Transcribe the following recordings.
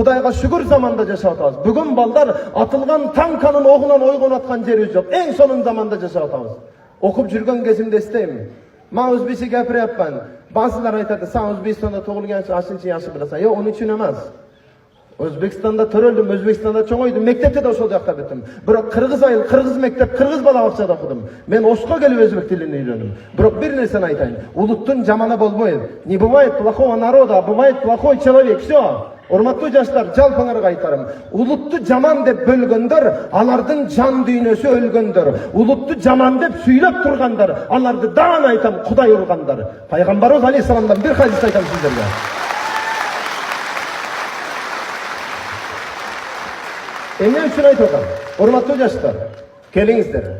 Kudayga şükür zamanda yaşap atabız. Bugün balдар atılgan tankanın oğunan oygun atkan jeri yok. En sonun zamanda yaşap atabız. Okup жүрген kezimde isteyim. Ma Özbekçe gapir yapman. Bazılar aytadı, sen Özbekistan'da doğulgan aşınçı yaşı bilasan. Yok, onun için emas. Özbekistan'da töröldüm, Özbekistan'da çoğoydum, mektepte de oşol jakta bitim. Biroq Kırgız ayıl, Kırgız mektep, Kırgız bala bakçada okudum. Ben Oşqa gelip özbek tilini öğrendim. Biroq bir nerseni aytayın. Uluttun jamana bolmoydu. Не бывает плохого народа, а бывает плохой человек. Всё. Урматтуу жаштар, жалпыңарга айтарым. Улутту жаман деп бөлгөндөр, алардын жан дүйнөсү өлгөндөр. Улутту жаман деп сүйлөп тургандар, аларды даан айтам, Кудай ургандар. Пайгамбарыбыз алейхисаламдан бир хадис айтам сиздерге. Эмне үчүн айтып атам? Урматтуу жаштар, келиңиздер.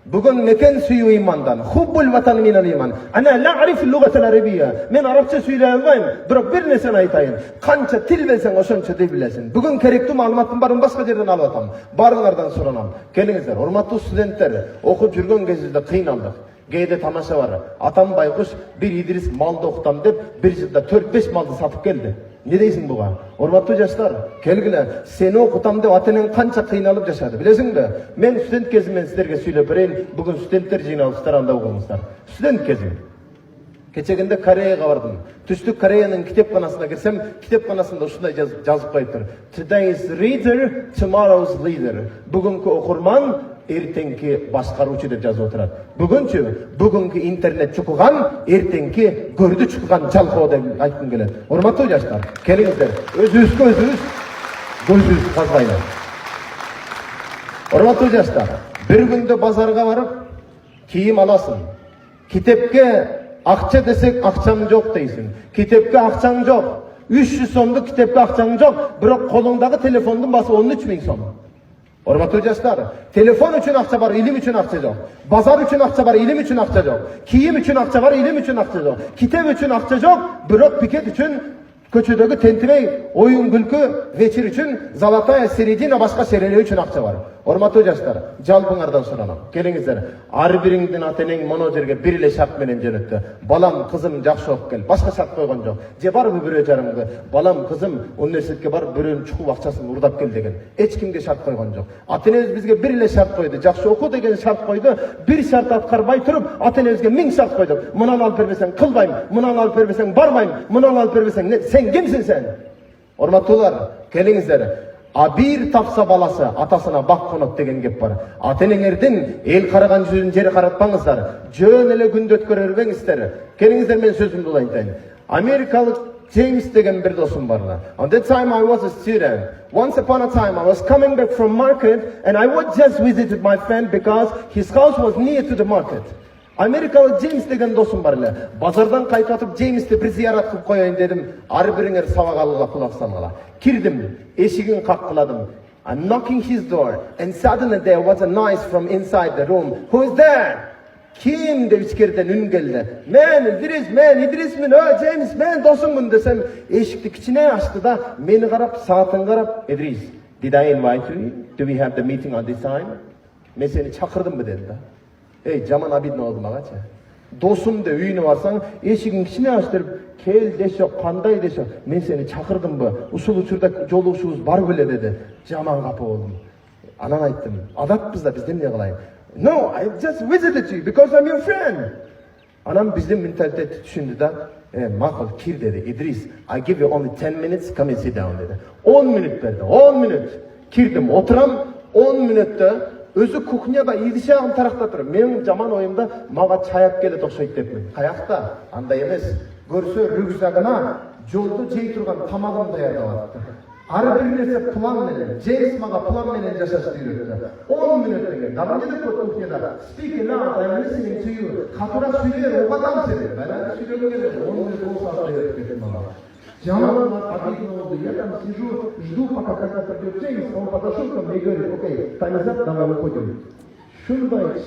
Bugün meken suyu imandan, hubbul vatan minal iman. Ana la arif lugatal arabiyya. Men Arapça söyleyemeyim. Biroq bir neseni aytayın. Kança til bilsen oşonça dil bilesin. Bugün kerekli malumatın barın başka yerden alıp atam. Barılardan soranam. Kelingizler, hormatlı studentler, okup жүрген кезибизде кыйналдыk. Кейде тамаша var. Atam baykuş bir İdris maldı okutam dep bir жылда 4-5 maldı satıp geldi. Ne deysin buğa? Hormatlı yaşlar, kelgile, seni okutam dep atanen kança kıynalıp yaşadı. Bilesin mi? Men student kezimden sizlerge söylep bereyim. Bugün studentler jinalıpsızlar anda okumuzlar. Student kezim. Keçeginde Koreyaga bardım. Түштүк Кореянын китепканасына кирсем, китепканасында ушундай жазып коюптур. Today's reader, tomorrow's leader. Бүгүнкү окурман, эртеңки башкаруучу деп жазып отурат. Бүгүнчү, бүгүнкү интернет чукуган, эртеңки көрдү чукуган жалкоо деп айткым келет. Урматтуу жаштар, келиңиздер, өзүбүзгө өзүбүз көзүбүз казгайлы. Урматтуу жаштар, бир күндө базарга барып, кийим аласың. Китепке акча десек акчам жок дейсиң. Китепке акчаң жок. 300 сомдук китепке акчаң жок, бирок колуңдагы телефондун басы 13 000 сом. Hormatlı yaşlar, telefon için akça var, ilim için akça yok. Bazar için akça var, ilim için akça yok. Kiyim için akça var, ilim için akça yok. Kitap için akça yok, bürok piket için köçödögü tentimey, oyun gülkü, veçir için, Zalataya Seridina başka serileri için akça var. Hormatlı yaşlar, jalpыңардан soranam. Kelingizler, ar biriңдин атенең моно жерге бир эле шарт менен жөнөттү. Балам, кызым жакшы окуп кел. Башка шарт койгон жок. Же барбы бирөө жарымга, балам, кызым университетке барып бирөөнүн чукуп акчасын урдап кел деген. Эч кимге шарт койгон жок. Атенебиз бизге бир эле шарт койду. Жакшы оку деген шарт койду. Бир шарт аткарбай туруп, атенебизге 1000 шарт койду. Мунан алып бербесең кылбайм, мунан алып бербесең барбайм, мунан алып бербесең сен кимсиң сен? Hormatlılar, kelingizler. Bir tapsa balası atasına bak konot degen gep var. Atenеңердин el karagan жүзүн жери каратпаңыздар. Жөн эле күндө өткөрөрбеңиздер. Келиңиздер, мен сөзүмдү улантайын. Америкалык James деген bir досум бар. On that time I was a student. Once upon a time I was coming back from market and I would just visited my friend because his house was near to the market. Amerikalık James деген досум бар эле. Базардан кайтып James'ти bir ziyaret кылып коеюн дедим. Ар бириңер сабак алууга кулак салгыла. Кирдим, эшигин каккыладым. I'm knocking his door and suddenly there was a noise from inside the room. Who is there? Kim деп ичкериден үн келди. Men İdris'min, James, men досуммун десем, эшикти кичине ачты да, мени карап, саатын карап, Idris, did I invite you? Do we have the meeting on this time? Мен сени чакырдымбы деди да. Ey, жаман обидно болду магачы. Досум деп үйүнө барсаң, эшигин кичине ачтырып, кел дешо, кандай дешо, мен сени чакырдымбы? Ушул учурда жолугушубуз бар беле деди. Жаман капа болдум. Анан айттым, адатпыз да биз эмне кылайын? No, I just visited you because I'm your friend. Анан биздин менталитетти түшүндү да, макул кир деди. Idris, I give you only 10 minutes, come and sit down деди. 10 минут берди, 10 минут. Кирдим, отурам, 10 мүнөттө өзү кухняда идишагын таракта туруп, менин жаман оюмда мага чаяп келет окшойт депмин. Каякта? Андай эмес. Көрсө рюкзагына жолду жей турган тамагын даярдап атты. Ар бир нерсе план менен, Джеймс мага план менен жашашты үйрөттү. 10 мүнөт деген. Дагы не деп кухняда? Speak now, I'm listening to you. Катура сүйлөр, угатам сени. Мен сүйлөгөн 10 мүнөт болсо айтып кетем мага. Жаман обидно болду. Я там сижу, жду, пока когда придет Джеймс, он подошел ко мне и говорит, окей, time is up, давай выходим. Шундай